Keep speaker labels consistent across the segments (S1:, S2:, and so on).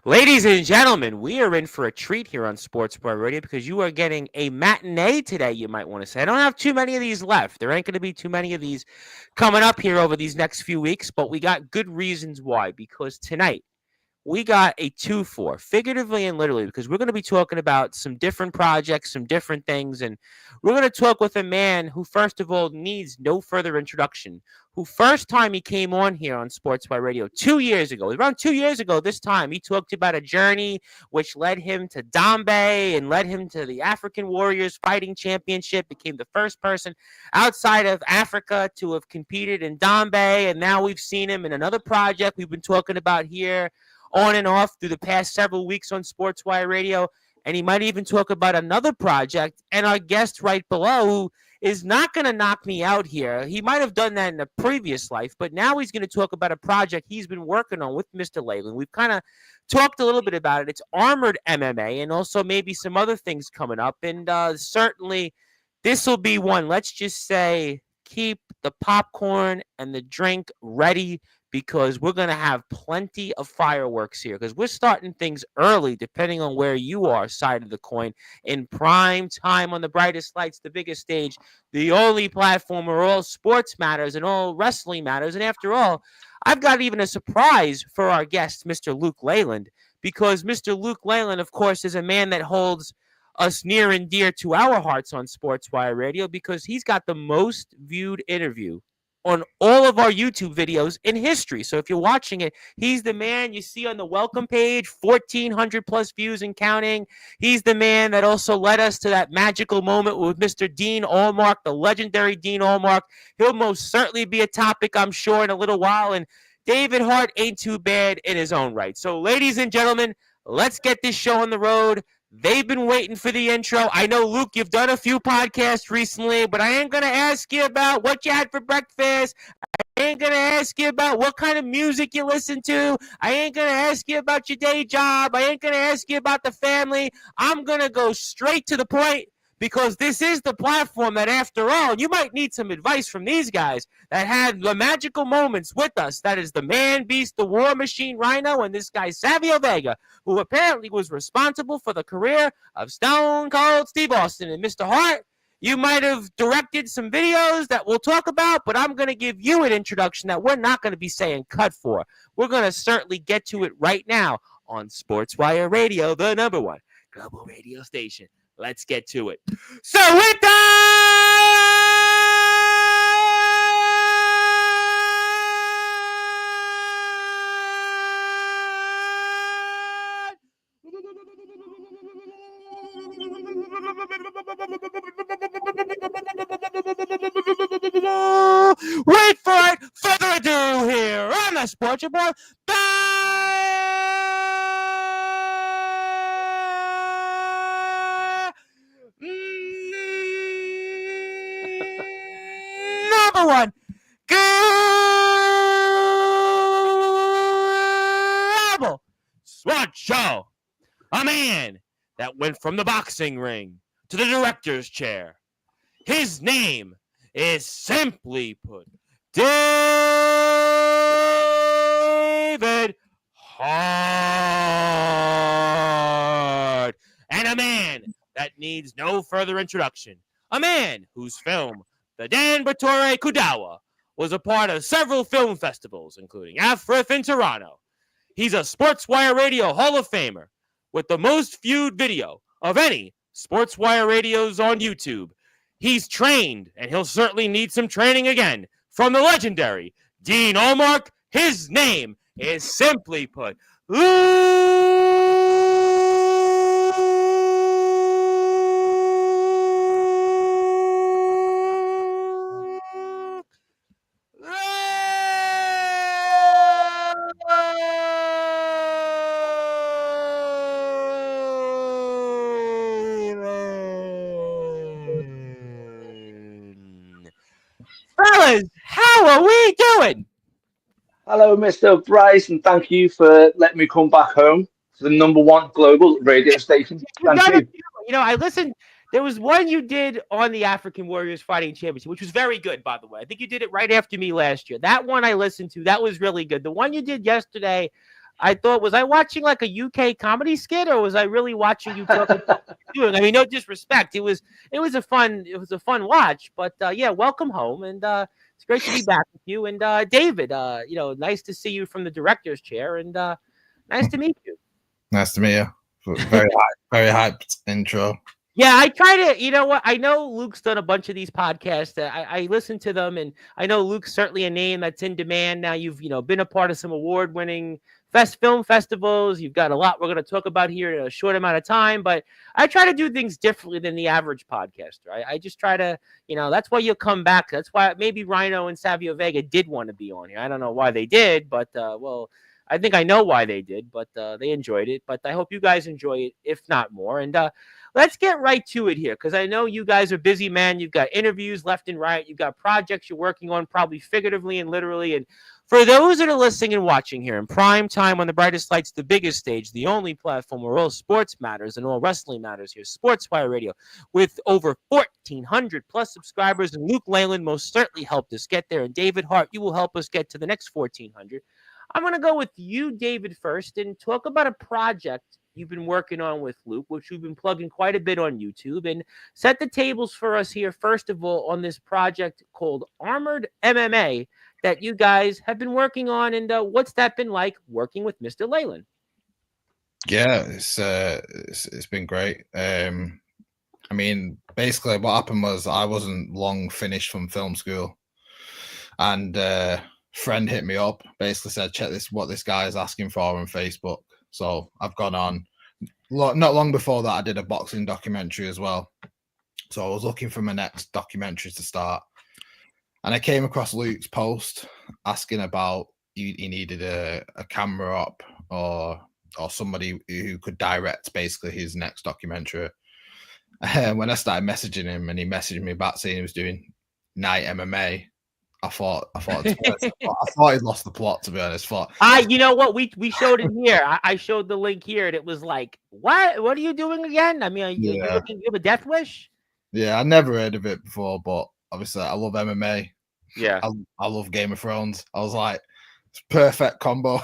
S1: Ladies and gentlemen, we are in for a treat here on Sportswire Radio because you are getting a matinee today, you might want to say. I don't have too many of these left. There ain't going to be too many of these coming up here over these next few weeks, but we got good reasons why. Because tonight, we got a 2-4, figuratively and literally, because we're going to be talking about some different projects, some different things, and we're going to talk with a man who, first of all, needs no further introduction, who first time he came on here on Sports by Radio 2 years ago, around 2 years ago this time, he talked about a journey which led him to Dambe and led him to the African Warriors Fighting Championship, became the first person outside of Africa to have competed in Dambe, and now we've seen him in another project we've been talking about here on and off through the past several weeks on Sportswire Radio. And he might even talk about another project. And our guest right below, who is not going to knock me out here. He might have done that in a previous life, but now he's going to talk about a project he's been working on with Mr. Leyland. We've kind of talked a little bit about it. It's armored MMA and also maybe some other things coming up. And certainly this will be one, let's just say, keep the popcorn and the drink ready because we're going to have plenty of fireworks here because we're starting things early, depending on where you are, side of the coin, in prime time on the brightest lights, the biggest stage, the only platform where all sports matters and all wrestling matters. And after all, I've got even a surprise for our guest, Mr. Luke Leyland, because Mr. Luke Leyland, of course, is a man that holds us near and dear to our hearts on Sportswire Radio because he's got the most viewed interview on all of our YouTube videos in history. So if you're watching it, he's the man you see on the welcome page, 1,400 plus views and counting. He's the man that also led us to that magical moment with Mr. Dean Allmark, the legendary Dean Allmark. He'll most certainly be a topic, I'm sure, in a little while. And David Harte ain't too bad in his own right. So ladies and gentlemen, let's get this show on the road. They've been waiting for the intro. I know, Luke, you've done a few podcasts recently, but I ain't going to ask you about what you had for breakfast. I ain't going to ask you about what kind of music you listen to. I ain't going to ask you about your day job. I ain't going to ask you about the family. I'm going to go straight to the point because this is the platform that, after all, you might need some advice from these guys that had the magical moments with us. That is the man beast, the war machine Rhino, and this guy Savio Vega, who apparently was responsible for the career of Stone Cold Steve Austin. And Mr. Hart, you might have directed some videos that we'll talk about, but I'm going to give you an introduction that we're not going to be saying cut for. We're going to certainly get to it right now on Sportswire Radio, the number one global radio station. Let's get to it. So with that, wait for it, further ado here on the Sports Report. Number one, global sports show. A man that went from the boxing ring to the director's chair. His name is, simply put, David Hart. And a man that needs no further introduction. A man whose film, The Dan Battore Kudawa, was a part of several film festivals, including AFRIF in Toronto. He's a Sportswire Radio Hall of Famer with the most viewed video of any Sportswire radios on YouTube. He's trained, and he'll certainly need some training again, from the legendary Dean Allmark. His name is, simply put, fellas, how are we doing?
S2: Hello, Mr. Bryce, and thank you for letting me come back home to the number one global radio station. Thank you.
S1: You know, I listened. There was one you did on the African Warriors Fighting Championship, which was very good, by the way. I think you did it right after me last year. That one I listened to. That was really good. The one you did yesterday, I thought, was I watching like a UK comedy skit, or was I really watching you talk about what you're doing? I mean, no disrespect. It was a fun watch. But yeah, welcome home, and it's great to be back with you. And David, nice to see you from the director's chair, and nice to meet you.
S3: Nice to meet you. Very hyped intro.
S1: Yeah, I try to, you know what? I know Luke's done a bunch of these podcasts. I listen to them, and I know Luke's certainly a name that's in demand now. You've, been a part of some award-winning film festivals. You've got a lot we're going to talk about here in a short amount of time, but I try to do things differently than the average podcaster. I just try to, that's why you'll come back. That's why maybe Rhino and Savio Vega did want to be on here. I don't know why they did, but, well, I think I know why they did, but they enjoyed it. But I hope you guys enjoy it, if not more. And let's get right to it here, because I know you guys are busy, man. You've got interviews left and right. You've got projects you're working on, probably figuratively and literally. And for those that are listening and watching here in prime time on the brightest lights, the biggest stage, the only platform where all sports matters and all wrestling matters here, Sportswire Radio, with over 1,400 plus subscribers. And Luke Leyland most certainly helped us get there. And David Harte, you will help us get to the next 1,400. I'm going to go with you, David, first, and talk about a project you've been working on with Luke, which we've been plugging quite a bit on YouTube, and set the tables for us here, first of all, on this project called Armored MMA that you guys have been working on, and what's that been like working with Mr. Leyland?
S3: Yeah, it's been great. I mean, basically what happened was I wasn't long finished from film school, and friend hit me up, basically said, check what this guy is asking for on Facebook. So I've gone on. Not long before that, I did a boxing documentary as well. So I was looking for my next documentary to start, and I came across Luke's post asking about he needed a camera op or somebody who could direct basically his next documentary. And when I started messaging him, and he messaged me back saying he was doing night MMA, I thought he'd lost the plot, to be honest.
S1: You know what? We showed it here. I showed the link here, and it was like, what? What are you doing again? I mean, you have a death wish?
S3: Yeah, I never heard of it before, but obviously I love MMA.
S1: Yeah,
S3: I love Game of Thrones. I was like, it's perfect combo.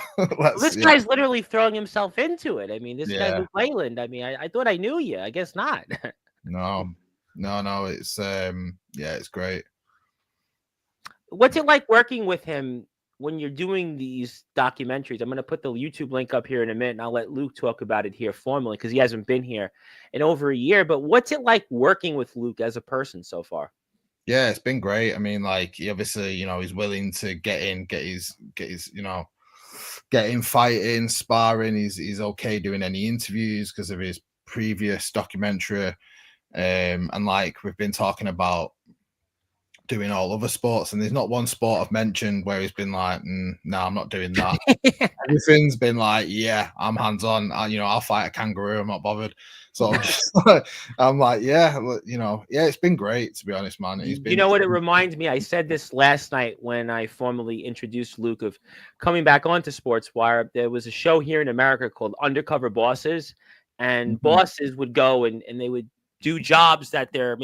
S1: This guy's literally throwing himself into it. I mean, this guy Luke Leyland. I mean, I thought I knew you. I guess not.
S3: No. It's it's great.
S1: What's it like working with him when you're doing these documentaries? I'm going to put the YouTube link up here in a minute, and I'll let Luke talk about it here formally because he hasn't been here in over a year. But what's it like working with Luke as a person so far?
S3: Yeah, it's been great. I mean, like, he obviously, he's willing to get in, get his, get in fighting, sparring. He's okay doing any interviews because of his previous documentary. And like, we've been talking about doing all other sports, and there's not one sport I've mentioned where he's been like, no, I'm not doing that. Everything's been like, yeah, I'm hands on. I'll fight a kangaroo. I'm not bothered. So I'm like, yeah, it's been great, to be honest, man.
S1: You know what it reminds me? I said this last night when I formally introduced Luke of coming back onto Sportswire. There was a show here in America called Undercover Bosses, and bosses would go and they would do jobs that their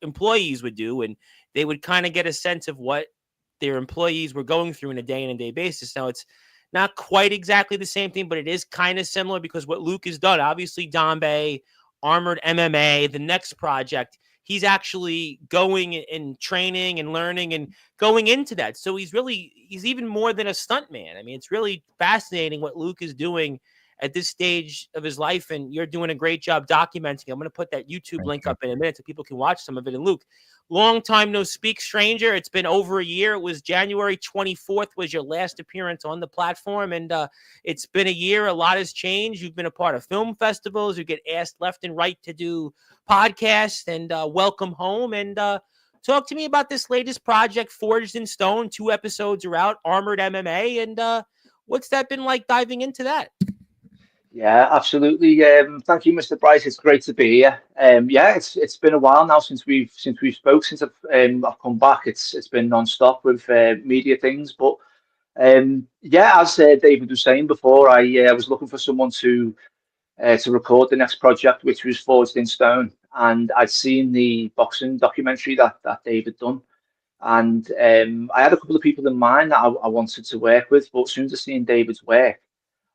S1: employees would do, and they would kind of get a sense of what their employees were going through on a day-in-and-day basis. Now, it's not quite exactly the same thing, but it is kind of similar because what Luke has done, obviously Dambe, Armored MMA, the next project, he's actually going and training and learning and going into that. So he's even more than a stuntman. I mean, it's really fascinating what Luke is doing at this stage of his life, and you're doing a great job documenting. I'm going to put that YouTube link up in a minute so people can watch some of it. And Luke, long time no speak, stranger. It's been over a year. It was January 24th was your last appearance on the platform, and it's been a year. A lot has changed. You've been a part of film festivals. You get asked left and right to do podcasts, and welcome home. And talk to me about this latest project, Forged in Stone. 2 episodes are out, Armored MMA, and what's that been like diving into that?
S2: Yeah, absolutely. Thank you, Mr. Bryce. It's great to be here. It's been a while now since we've spoke. Since I've come back, it's been non-stop with media things. But as David was saying before, I was looking for someone to record the next project, which was Forged in Stone, and I'd seen the boxing documentary that David done, and I had a couple of people in mind that I wanted to work with. But as soon as I seen David's work,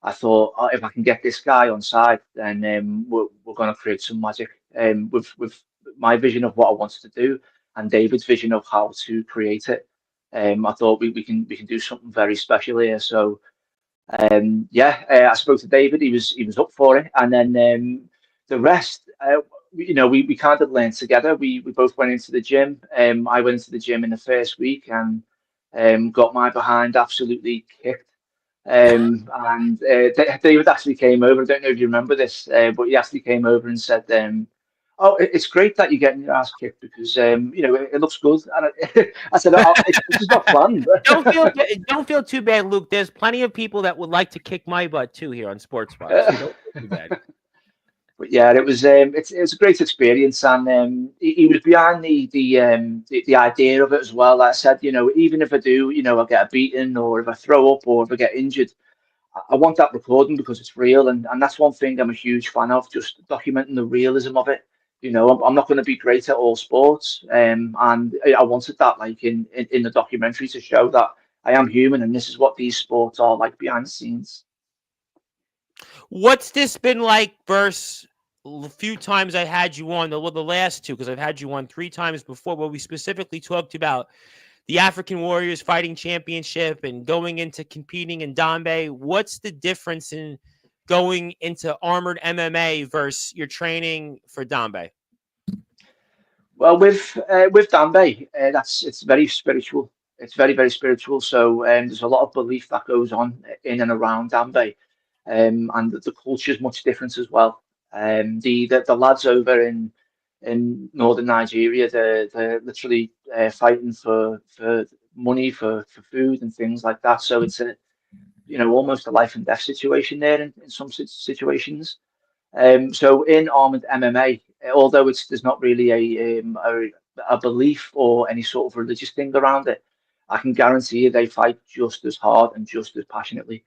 S2: I thought, oh, if I can get this guy on side, then we're going to create some magic. With my vision of what I wanted to do and David's vision of how to create it, I thought we can do something very special here. So I spoke to David. He was up for it, and then the rest, we kind of learned together. We both went into the gym. I went into the gym in the first week and got my behind absolutely kicked. And David actually came over. I don't know if you remember this, but he actually came over and said, "Oh, it's great that you're getting your ass kicked because it looks good." And I said, "This is not planned."
S1: Don't feel too bad, Luke. There's plenty of people that would like to kick my butt too here on Sportswire. So don't feel too bad.
S2: But yeah, it was it's a great experience, and he was behind the idea of it as well. Like I said, even if I do, I get a beating, or if I throw up, or if I get injured, I want that recording because it's real, and that's one thing I'm a huge fan of, just documenting the realism of it. I'm not going to be great at all sports, and I wanted that like in the documentary to show that I am human, and this is what these sports are like behind the scenes.
S1: What's this been like versus a few times I had you on, the last two, because I've had you on 3 times before, where we specifically talked about the African Warriors Fighting Championship and going into competing in Dambe. What's the difference in going into armored MMA versus your training for Dambe?
S2: Well, with Dambe, it's very spiritual. It's very, very spiritual. So there's a lot of belief that goes on in and around Dambe, and the culture is much different as well. The lads over in northern Nigeria, they're literally fighting for money, for food and things like that. So it's almost a life and death situation there in some situations. So in armored MMA, although there's not really a belief or any sort of religious thing around it, I can guarantee you they fight just as hard and just as passionately.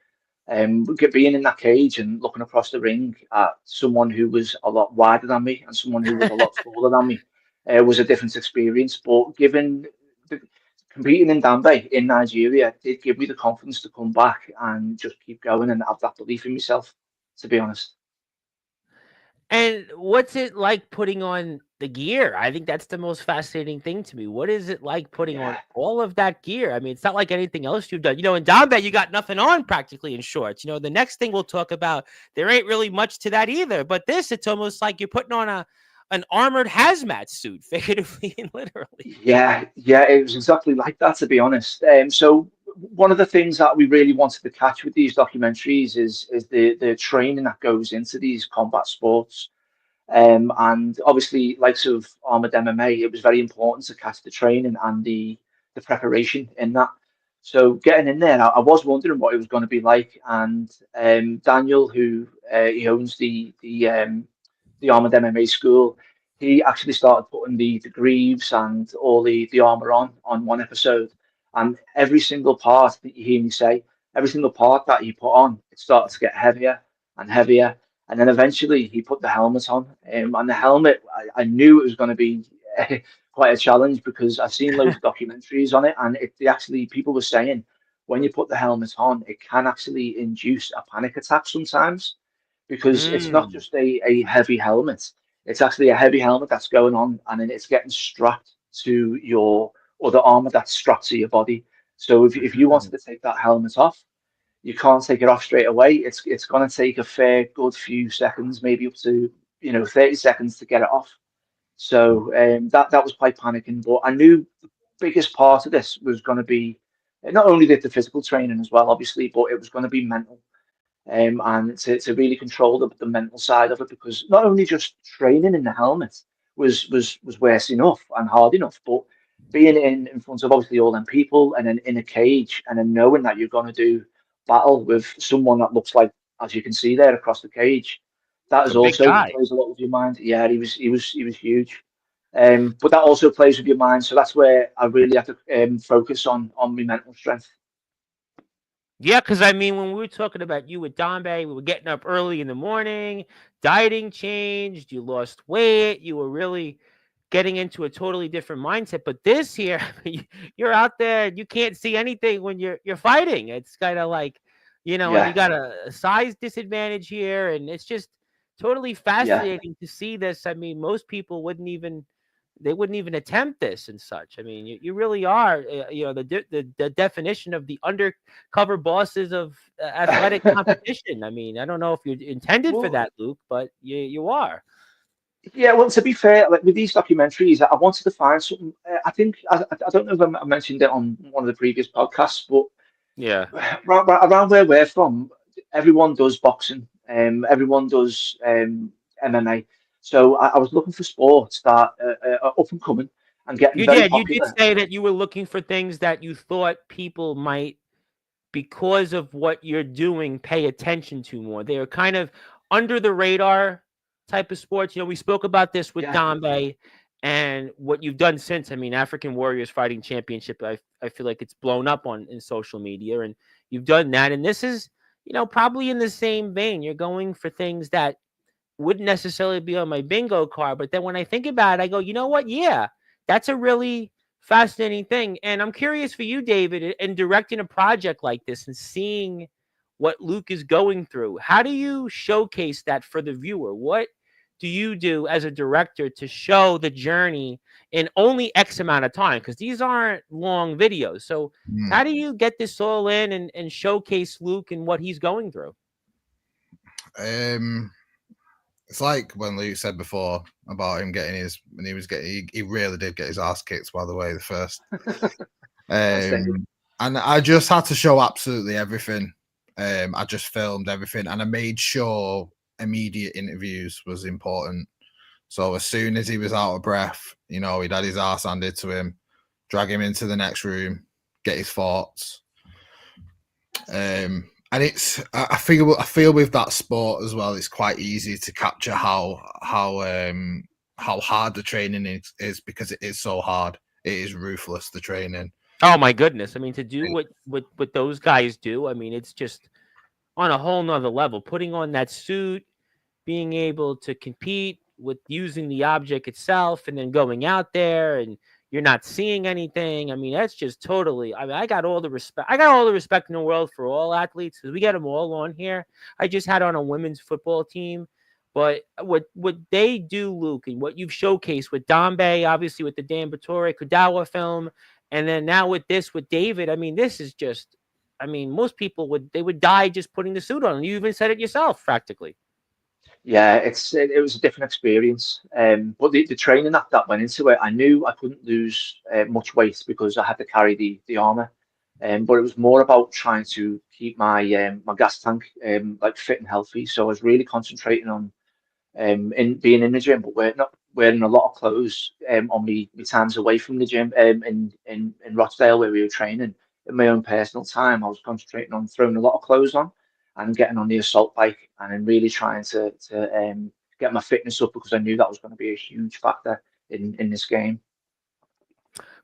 S2: Being in that cage and looking across the ring at someone who was a lot wider than me and someone who was a lot taller than me was a different experience. But given the, competing in Dambe in Nigeria did give me the confidence to come back and just keep going and have that belief in myself, to be honest.
S1: And what's it like putting on the gear? I think that's the most fascinating thing to me. What is it like putting on all of that gear? I mean, it's not like anything else you've done. In Dambe, you got nothing on practically in shorts. The next thing we'll talk about, there ain't really much to that either. But this, it's almost like you're putting on an armored hazmat suit, figuratively and literally.
S2: Yeah, it was exactly like that, to be honest. So one of the things that we really wanted to catch with these documentaries is the training that goes into these combat sports. And obviously, likes of armored MMA, it was very important to catch the training and the preparation in that. So getting in there, I was wondering what it was going to be like. And Daniel, who he owns the armored MMA school, he actually started putting the greaves and all the armor on one episode. And every single part that you hear me say, every single part that he put on, it started to get heavier and heavier. And then eventually he put the helmet on. And the helmet, I knew it was going to be quite a challenge because I've seen loads of documentaries on it. And people were saying when you put the helmet on, it can actually induce a panic attack sometimes because it's not just a heavy helmet. It's actually a heavy helmet that's going on and then it's getting strapped to your other armor that's strapped to your body. So if you wanted to take that helmet off, you can't take it off straight away. It's going to take a fair good few seconds, maybe up to 30 seconds to get it off. So that was quite panicking. But I knew the biggest part of this was going to be not only the physical training as well, obviously, but it was going to be mental. And to really control the mental side of it, because not only just training in the helmet was worse enough and hard enough, but being in front of obviously all them people and then in a cage and then knowing that you're going to do battle with someone that looks like, as you can see there across the cage, that is also plays a lot with your mind. Yeah, he was huge. But that also plays with your mind, so that's where I really have to focus on my mental strength.
S1: Yeah, because I mean, when we were talking about you with Dambe, we were getting up early in the morning, dieting changed, you lost weight, you were really getting into a totally different mindset. But this here, you're out there, you can't see anything when you're fighting. It's kind of like you know, and you
S2: Yeah,
S1: got a size disadvantage here, and it's just totally
S2: yeah.
S1: fascinating to see this. I mean, most people wouldn't even attempt this and such. I mean, you really are, you know, the definition of the undercover bosses of athletic competition. I mean, I don't know if you intended for
S2: Well,
S1: that, Luke, but you are.
S2: yeah. Well, to be fair, like with these documentaries, I wanted to find something. I think I don't know if I mentioned it on one of the previous podcasts, but
S1: Yeah.
S2: around where we're from, everyone does boxing. Everyone does MMA. So I was looking for sports that are up and coming and getting
S1: You
S2: very
S1: did. You did
S2: popular.
S1: say that you were looking for things that you thought people might, because of what you're doing, pay attention to more. They are kind of under the radar type of sports. You know, we spoke about this with
S2: Yeah,
S1: Dambe and what you've done since. I mean, African Warriors Fighting Championship, I feel like it's blown up on in social media, and you've done that. And this is, you know, probably in the same vein. You're going for things that wouldn't necessarily be on my bingo card. But then when I think about it, I go, you know what? Yeah, that's a really fascinating thing. And I'm curious for you, David, in directing a project like this and seeing what Luke is going through. How do you showcase that for the viewer? What do you do as a director to show the journey in only X amount of time? Because these aren't long videos. So how
S3: Mm.
S1: do you get this all in and showcase Luke and what he's going through?
S3: Um, it's like when Luke said before about him getting his when he was getting he really did get his ass kicked, by the way, the first.
S2: that's it.
S3: And I just had to show absolutely everything. I just filmed everything, and I made sure immediate interviews was important. So as soon as he was out of breath, you know, he'd had his ass handed to him, drag him into the next room, get his thoughts. And it's I feel with that sport as well, it's quite easy to capture how hard the training is because it is so hard. It is ruthless, the training.
S1: Oh my goodness. I mean, to do what those guys do, I mean, it's just on a whole nother level. Putting on that suit, being able to compete with using the object itself and then going out there and you're not seeing anything. I mean, that's just totally, I mean, I got all the respect. I got all the respect in the world for all athletes because we get them all on here. I just had on a women's football team. But what they do, Luke, and what you've showcased with Dombe, obviously with the Dan Battore Kudawa film, and then now with this with David, I mean, this is just, I mean, most people would die just putting the suit on. You even said it yourself, practically.
S2: Yeah, it was a different experience. But the training that went into it, I knew I couldn't lose much weight because I had to carry the armor. But it was more about trying to keep my gas tank like fit and healthy. So I was really concentrating on in being in the gym, but we're not wearing a lot of clothes on me times away from the gym in Rochdale where we were training. In my own personal time, I was concentrating on throwing a lot of clothes on and getting on the assault bike and then really trying to get my fitness up because I knew that was going to be a huge factor in this game.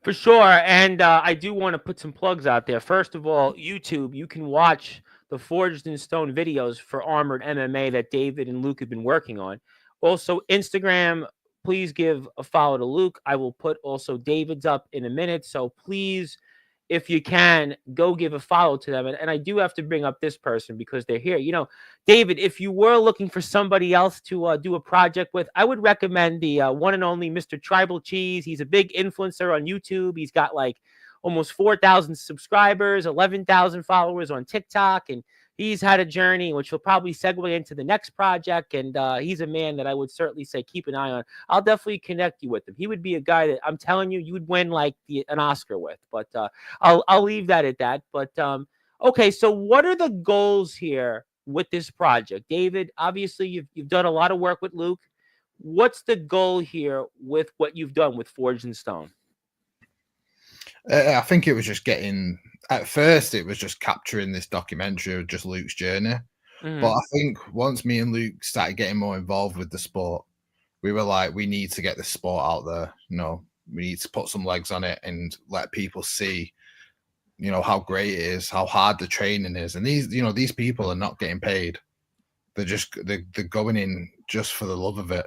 S1: For sure. And I do want to put some plugs out there. First of all, YouTube, you can watch the Forged in Stone videos for Armored MMA that David and Luke have been working on. Also, Instagram, please give a follow to Luke. I will put also David's up in a minute. So please, if you can, go give a follow to them. And I do have to bring up this person because they're here. You know, David, if you were looking for somebody else to do a project with, I would recommend the one and only Mr. Tribal Cheese. He's a big influencer on YouTube. He's got like almost 4,000 subscribers, 11,000 followers on TikTok, and he's had a journey which will probably segue into the next project. And he's a man that I would certainly say keep an eye on. I'll definitely connect you with him. He would be a guy that I'm telling you, you would win like an Oscar with. But I'll leave that at that. But okay, so what are the goals here with this project, David? Obviously, you've done a lot of work with Luke. What's the goal here with what you've done with Forged in Stone?
S3: I think it was just getting. At first, it was just capturing this documentary of just Luke's journey.
S1: Mm-hmm.
S3: But I think once me and Luke started getting more involved with the sport, we were like, we need to get the sport out there. You know, we need to put some legs on it and let people see, you know, how great it is, how hard the training is. And these people are not getting paid. They're going in just for the love of it.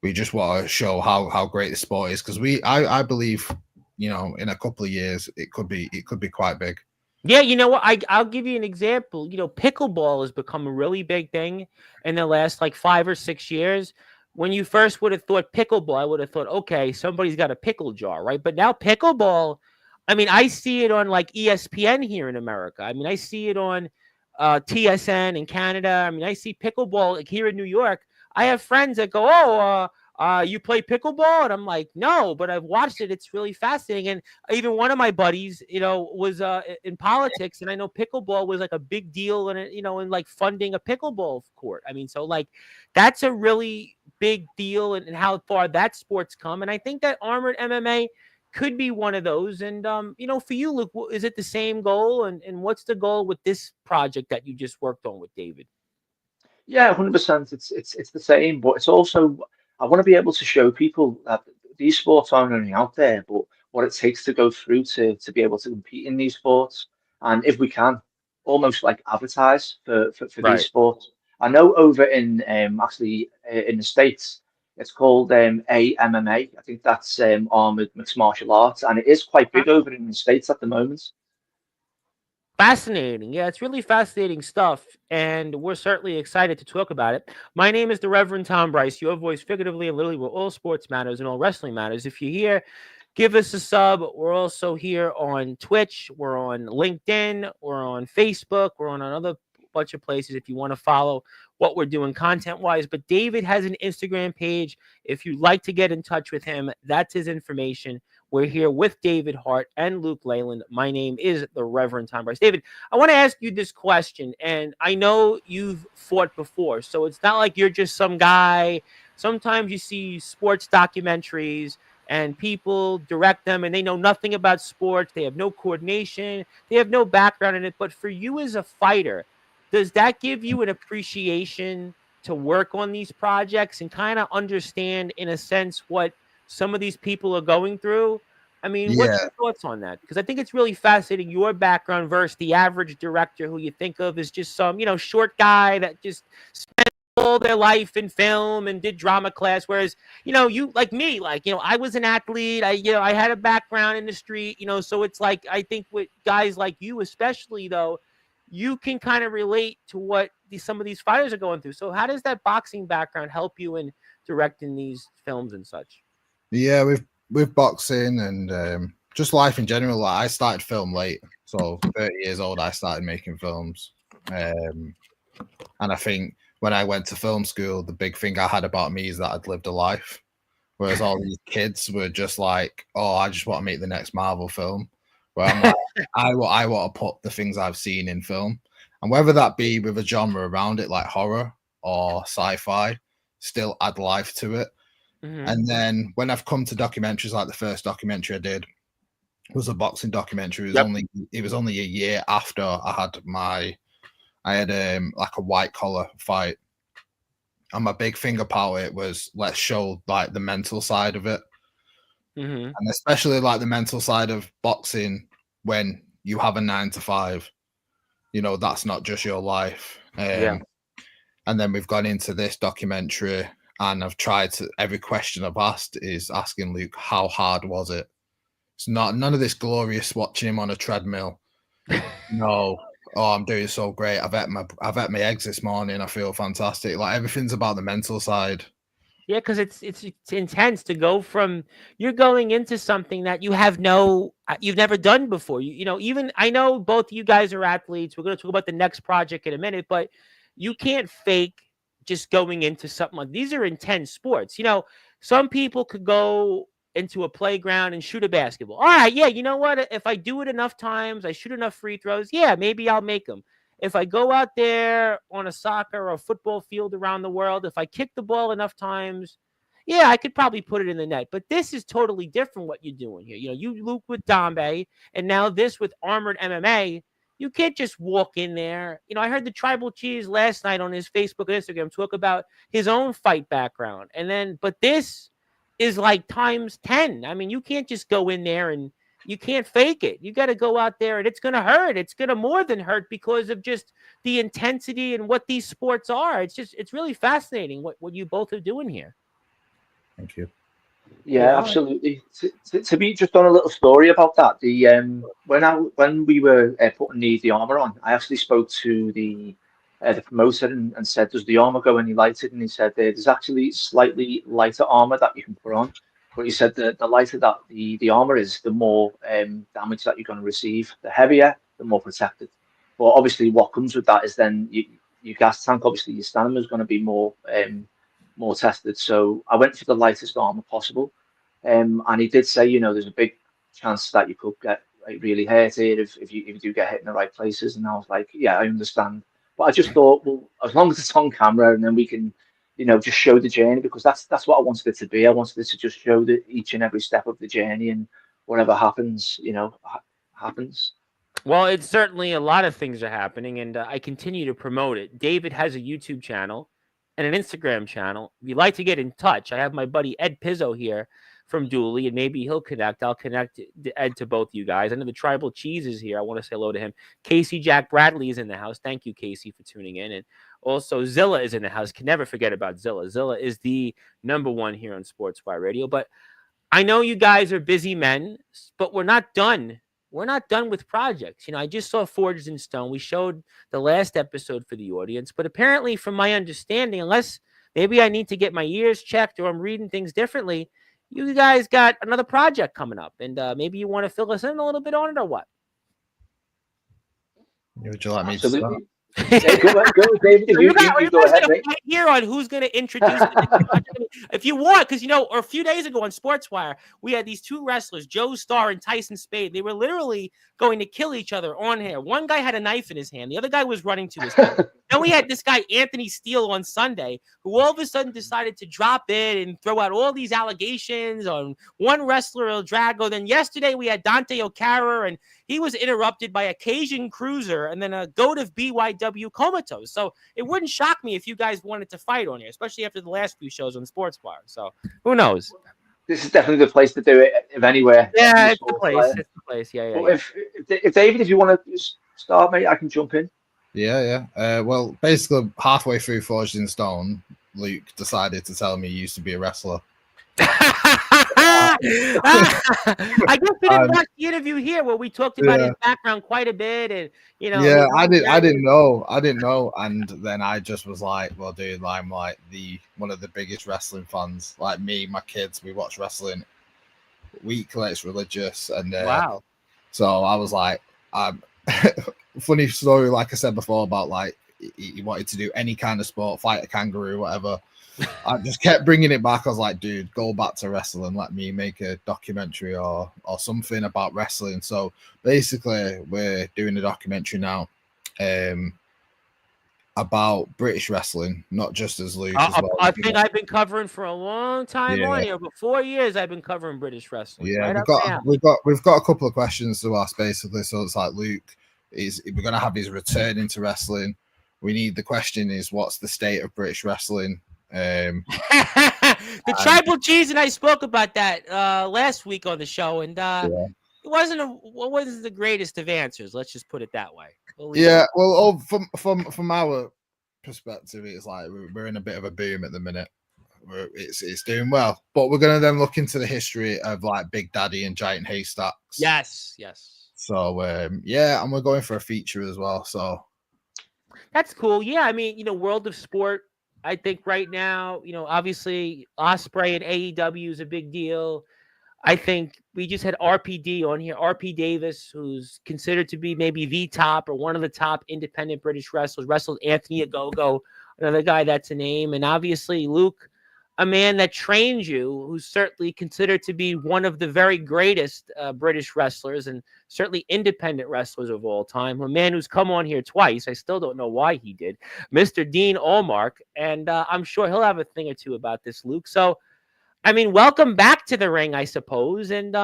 S3: We just want to show how great the sport is because I believe, you know, in a couple of years it could be quite big.
S1: Yeah, you know what? I'll give you an example. Pickleball has become a really big thing in the last like 5 or 6 years. When you first would have thought pickleball, I would have thought, okay, somebody's got a pickle jar, right? But now pickleball, I mean, I see it on like ESPN here in America. I mean, I see it on TSN in Canada. I mean, I see pickleball like here in New York. I have friends that go, oh, you play pickleball? And I'm like, no, but I've watched it. It's really fascinating. And even one of my buddies, was in politics, and I know pickleball was like a big deal, and in like funding a pickleball court. I mean, so like that's a really big deal, and how far that sport's come. And I think that armored MMA could be one of those. And for you, Luke, is it the same goal? And what's the goal with this project that you just worked on with David?
S2: Yeah, 100%. It's the same, but it's also I want to be able to show people that these sports aren't only out there, but what it takes to go through to be able to compete in these sports, and if we can, almost like advertise for these
S1: Right.
S2: sports. I know over in actually in the States, it's called AMMA. I think that's Armored Mixed Martial Arts, and it is quite big over in the States at the moment.
S1: Fascinating. Yeah, it's really fascinating stuff. And we're certainly excited to talk about it. My name is the Reverend Tom Bryce, your voice figuratively and literally where all sports matters and all wrestling matters. If you're here, give us a sub. We're also here on Twitch. We're on LinkedIn. We're on Facebook. We're on another bunch of places if you want to follow what we're doing content wise. But David has an Instagram page. If you'd like to get in touch with him, that's his information. We're here with David Harte and Luke Leyland. My name is the Reverend Tom Bryce. David, I want to ask you this question, and I know you've fought before, so it's not like you're just some guy. Sometimes you see sports documentaries and people direct them and they know nothing about sports. They have no coordination. They have no background in it. But for you as a fighter, does that give you an appreciation to work on these projects and kind of understand, in a sense, what some of these people are going through? I mean, what's
S3: Yeah,
S1: your thoughts on that? Because I think it's really fascinating, your background versus the average director who you think of as just some, short guy that just spent all their life in film and did drama class. Whereas, you like me, like, I was an athlete. I had a background in the street, so it's like, I think with guys like you, especially though, you can kind of relate to what some of these fighters are going through. So how does that boxing background help you in directing these films and such?
S3: yeah, with boxing and just life in general. Like I started film late, so 30 years old, I started making films, and I think when I went to film school, the big thing I had about me is that I'd lived a life, whereas all these kids were just like, "Oh, I just want to make the next Marvel film." Where I'm like, I want to put the things I've seen in film, and whether that be with a genre around it like horror or sci-fi, still add life to it.
S1: Mm-hmm.
S3: And then when I've come to documentaries, like the first documentary I did was a boxing documentary.
S1: Yep.
S3: It was only a year after I had like a white collar fight. And my big thing about it was let's show like the mental side of it.
S1: Mm-hmm.
S3: And especially like the mental side of boxing when you have a 9 to 5, that's not just your life.
S1: Yeah.
S3: And then we've gone into this documentary and I've tried to, every question I've asked is asking Luke, how hard was it? It's not none of this glorious watching him on a treadmill. No. Oh, I'm doing so great. I've ate my eggs this morning. I feel fantastic. Like everything's about the mental side.
S1: Yeah, because it's intense to go from, you're going into something that you've never done before. Even I know both you guys are athletes. We're going to talk about the next project in a minute, but you can't fake just going into something like these are intense sports. Some people could go into a playground and shoot a basketball. All right, yeah, you know what? If I do it enough times, I shoot enough free throws, yeah, maybe I'll make them. If I go out there on a soccer or a football field around the world, if I kick the ball enough times, yeah, I could probably put it in the net. But this is totally different what you're doing here. You Luke with Dombe, and now this with Armored MMA. You can't just walk in there. I heard the Tribal Cheese last night on his Facebook and Instagram talk about his own fight background. But this is like times 10. I mean, you can't just go in there and you can't fake it. You got to go out there and it's going to hurt. It's going to more than hurt because of just the intensity and what these sports are. It's really fascinating what you both are doing here.
S3: Thank you.
S2: Yeah, absolutely. To be just on a little story about that, the when we were putting the armor on, I actually spoke to the promoter and said, "Does the armor go any lighter?" And he said, "There's actually slightly lighter armor that you can put on." But he said the lighter that the armor is, the more damage that you're going to receive. The heavier, the more protected. But obviously, what comes with that is then your gas tank. Obviously, your stamina is going to be more tested. So I went for the lightest armor possible. And he did say, there's a big chance that you could get like really hurt here if you do get hit in the right places. And I was like, yeah, I understand. But I just thought, well, as long as it's on camera and then we can, just show the journey, because that's what I wanted it to be. I wanted it to just show each and every step of the journey, and whatever happens, happens.
S1: Well, it's certainly a lot of things are happening, and I continue to promote it. David has a YouTube channel and an Instagram channel. If you'd like to get in touch, I have my buddy Ed Pizzo here from Dooley, and maybe he'll connect. I'll connect Ed to both you guys. I know the Tribal Cheese is here. I want to say hello to him. Casey Jack Bradley is in the house. Thank you, Casey, for tuning in. And also Zilla is in the house. Can never forget about Zilla. Zilla is the #1 here on Sportswire Radio. But I know you guys are busy men, but we're not done. We're not done with projects. I just saw Forged in Stone. We showed the last episode for the audience, but apparently, from my understanding, unless maybe I need to get my ears checked or I'm reading things differently, you guys got another project coming up, and maybe you want to fill us in a little bit on it or what?
S3: Would you like me to start?
S2: Absolutely. Yeah, go, David. You go ahead, mate.
S1: Right here on who's going to introduce it. If you want, because a few days ago on Sportswire, we had these two wrestlers, Joe Starr and Tyson Spade. They were literally going to kill each other on here. One guy had a knife in his hand. The other guy was running to his hand. Then we had this guy, Anthony Steele, on Sunday, who all of a sudden decided to drop in and throw out all these allegations on one wrestler, El Drago. Then yesterday we had Dante O'Cara, and he was interrupted by a Cajun Cruiser and then a goat of BYW Comatose. So it wouldn't shock me if you guys wanted to fight on here, especially after the last few shows on Sportswire. So who knows?
S2: This is definitely the place to do it, if anywhere.
S1: Yeah, it's the place. It's the place. Yeah.
S2: Well, if David, if you want to start, mate, I can jump in.
S3: Yeah. Well, basically, halfway through Forged in Stone, Luke decided to tell me he used to be a wrestler.
S1: I guess we didn't watch the interview here where we talked about his background quite a bit, and
S3: Yeah, I didn't know, and then I just was like, well, dude, I'm like one of the biggest wrestling fans. Like me, my kids, we watch wrestling weekly. It's religious, and
S1: wow.
S3: So I was like, funny story, like I said before, about like he wanted to do any kind of sport, fight a kangaroo, whatever. I just kept bringing it back. I was like, dude, go back to wrestling. Let me make a documentary or something about wrestling. So basically, we're doing a documentary now about British wrestling, not just as Luke. As well.
S1: I think I've been covering for a long time on here. But 4 years I've been covering British wrestling.
S3: Yeah,
S1: right
S3: we've got a couple of questions to ask basically. So it's like Luke we're gonna have his return into wrestling. We need the question is, what's the state of British wrestling?
S1: The Tribal Cheese and I spoke about that last week on the show, and it wasn't the greatest of answers. Let's just put it that way.
S3: Well, from our perspective, it's like we're in a bit of a boom at the minute. It's doing well, but we're gonna then look into the history of like Big Daddy and Giant Haystacks.
S1: Yes.
S3: So and we're going for a feature as well. So
S1: that's cool. Yeah, I mean, World of Sport. I think right now, obviously Osprey and AEW is a big deal. I think we just had RPD on here, RP Davis, who's considered to be maybe the top or one of the top independent British wrestlers, wrestled Anthony Ogogo, another guy that's a name. And obviously Luke, a man that trained you, who's certainly considered to be one of the very greatest British wrestlers and certainly independent wrestlers of all time. A man who's come on here twice. I still don't know why he did. Mr. Dean Allmark. And I'm sure he'll have a thing or two about this, Luke. So, I mean, welcome back to the ring, I suppose. And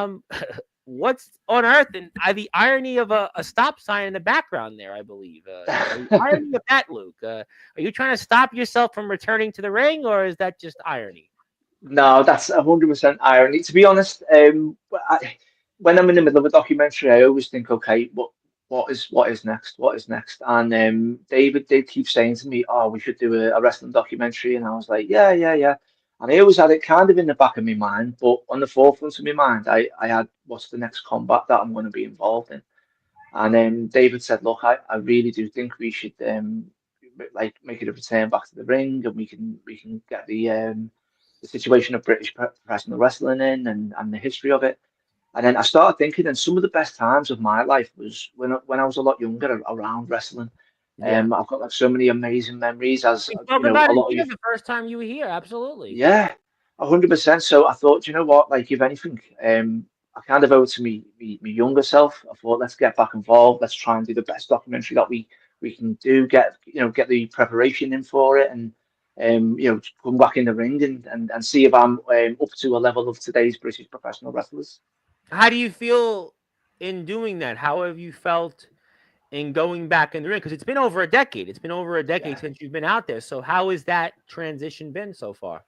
S1: what's on earth? And the irony of a stop sign in the background there, I believe. The irony of that, Luke. Are you trying to stop yourself from returning to the ring, or is that just irony?
S2: No, that's 100% irony. To be honest, when I'm in the middle of a documentary, I always think, okay, what is next? What is next? And David did keep saying to me, "Oh, we should do a wrestling documentary," and I was like, yeah. And I always had it kind of in the back of my mind, but on the forefront of my mind, I had what's the next combat that I'm going to be involved in. And then David said, "Look, I really do think we should like make it a return back to the ring, and we can get the situation of British professional wrestling in and the history of it." And then I started thinking, and some of the best times of my life was when I was a lot younger around wrestling.
S1: Yeah.
S2: I've got like so many amazing memories, as
S1: We
S2: you
S1: spoke
S2: know,
S1: about
S2: a
S1: it
S2: lot of
S1: here
S2: you.
S1: the first time you were here. Absolutely.
S2: Yeah, 100%. So I thought, you know what, like if anything, I kind of owe it to me younger self. I thought, let's get back involved. Let's try and do the best documentary that we can do. Get the preparation in for it, and come back in the ring and see if I'm up to a level of today's British professional wrestlers.
S1: How do you feel in doing that? How have you felt in going back in the ring? Because it's been over a decade. It's been over a decade
S2: Yeah.
S1: since you've been out there. So how has that transition been so far?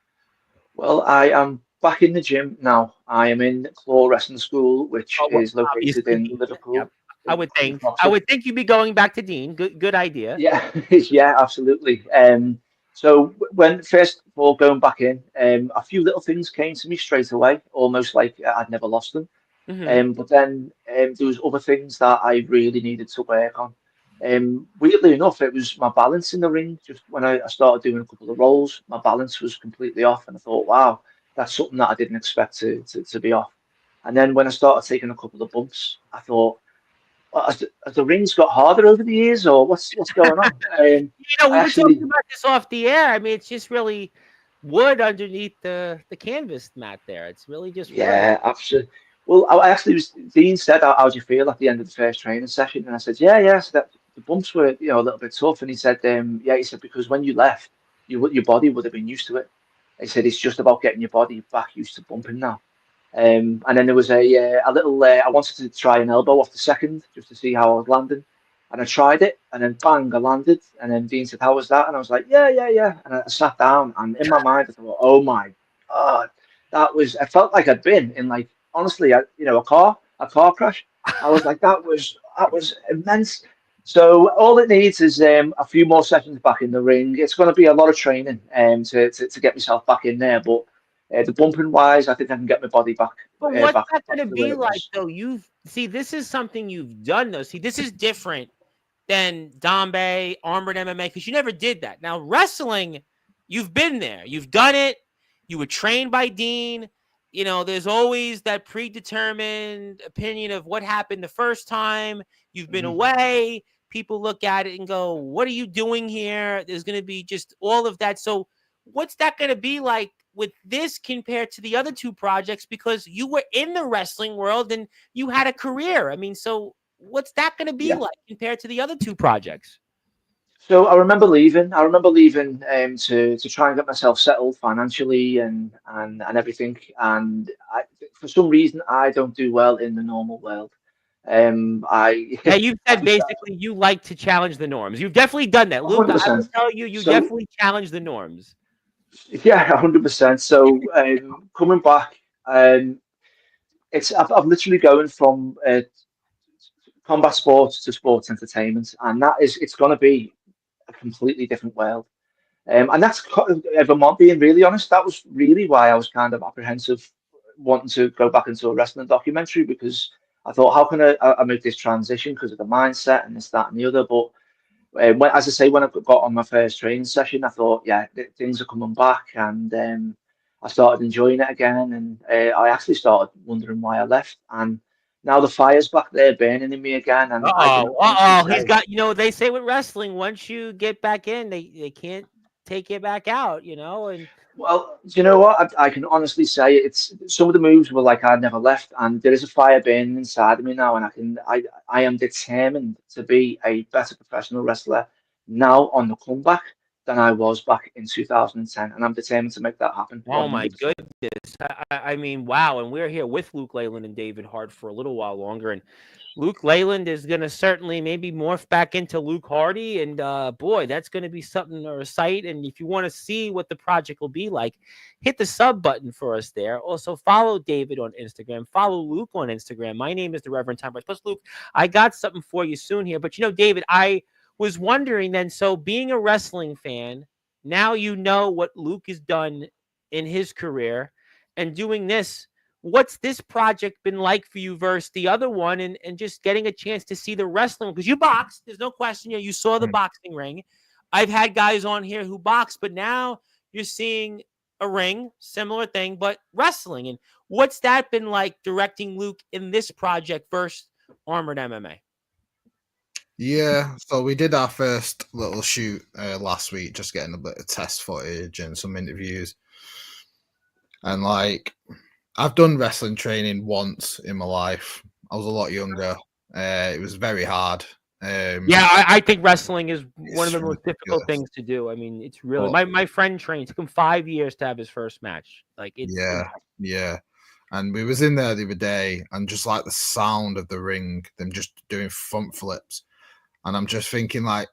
S2: Well, I am back in the gym now. I am in Claw Wrestling School, which
S1: Oh, well,
S2: is located
S1: obviously,
S2: in
S1: Dean. Yep.
S2: Liverpool,
S1: I
S2: in,
S1: would
S2: in
S1: think. I
S2: Croxford.
S1: would think you'd be going back to Dean. Good idea.
S2: Yeah, yeah, absolutely. So when first of all going back in, a few little things came to me straight away, almost like I'd never lost them.
S1: Hmm.
S2: But then there was other things that I really needed to work on. Weirdly enough, it was my balance in the ring. Just when I started doing a couple of rolls, my balance was completely off, and I thought, wow, that's something that I didn't expect to be off. And then when I started taking a couple of bumps, I thought, well, has the rings got harder over the years, or what's going on? I
S1: We were talking
S2: actually,
S1: about this off the air. I mean, it's just really wood underneath the canvas mat there. It's really just wood.
S2: yeah, absolutely. Well, I actually was. Dean said, "How do you feel at the end of the first training session?" And I said, "Yeah, yeah." So that the bumps were, a little bit tough. And he said, "Yeah." He said because when you left, your body would have been used to it. He said it's just about getting your body back used to bumping now. And then there was a little. I wanted to try an elbow off the second just to see how I was landing, and I tried it, and then bang, I landed. And then Dean said, "How was that?" And I was like, "Yeah, yeah, yeah." And I sat down, and in my mind, I thought, "Oh my God, that was." I felt like I'd been in like honestly, a car crash. I was like, that was immense. So all it needs is a few more sessions back in the ring. It's going to be a lot of training to get myself back in there, but. The bumping wise, I think I can get my body back
S1: But what's
S2: back
S1: that
S2: back
S1: going to
S2: to the way
S1: be
S2: it
S1: like,
S2: was.
S1: though? This is something you've done, though. See, this is different than Dambe, Armored MMA, because you never did that. Now, wrestling, you've been there. You've done it. You were trained by Dean. There's always that predetermined opinion of what happened the first time. You've been
S2: Mhm.
S1: away. People look at it and go, what are you doing here? There's going to be just all of that. So what's that going to be like with this compared to the other two projects? Because you were in the wrestling world and you had a career. I mean, so what's that going to be
S2: Yeah.
S1: like compared to the other two projects?
S2: So I remember leaving. To try and get myself settled financially and everything. And for some reason, I don't do well in the normal world. I
S1: Yeah, you
S2: I
S1: said
S2: just
S1: basically you like to challenge the norms. You've definitely done that, Luke. I will
S2: 100%.
S1: tell you, you
S2: So
S1: definitely challenge the norms.
S2: yeah, 100%. So coming back, I've literally going from combat sports to sports entertainment, and it's going to be a completely different world. And if I'm not being really honest, that was really why I was kind of apprehensive wanting to go back into a wrestling documentary because I thought, how can I make this transition because of the mindset and this, that, and the other. But as I say, when I got on my first training session, I thought, yeah, things are coming back, and I started enjoying it again. And I actually started wondering why I left. And now the fire's back there burning in me again. And I can honestly
S1: He's
S2: say,
S1: got, they say with wrestling, once you get back in, they can't take you back out, and
S2: well, do you know what? I can honestly say it's some of the moves were like I'd never left, and there is a fire burning inside of me now, and I am determined to be a better professional wrestler now on the comeback than I was back in 2010, and I'm determined to make that happen
S1: oh my
S2: 100%.
S1: goodness. I mean, wow. And we're here with Luke Leyland and David Hart for a little while longer. And Luke Leyland is going to certainly maybe morph back into Luke Hardy. And boy, that's going to be something or a sight. And if you want to see what the project will be like, hit the sub button for us there. Also, follow David on Instagram. Follow Luke on Instagram. My name is the Reverend Tom Price. Plus, Luke, I got something for you soon here. But, David, I was wondering then, so being a wrestling fan, now you know what Luke has done in his career, and doing this. What's this project been like for you versus the other one, and just getting a chance to see the wrestling? Because you boxed, there's no question. You saw the boxing ring. I've had guys on here who box, but now you're seeing a ring, similar thing, but wrestling. And what's that been like directing Luke in this project versus Armored MMA?
S3: Yeah, so we did our first little shoot last week, just getting a bit of test footage and some interviews. And like, I've done wrestling training once in my life. I was a lot younger. It was very hard.
S1: I think wrestling is one of the most difficult things to do. I mean, it's really my friend trained. It took him 5 years to have his first match. Like, it's
S3: yeah. And we was in there the other day, and just like the sound of the ring, them just doing front flips, and I'm just thinking like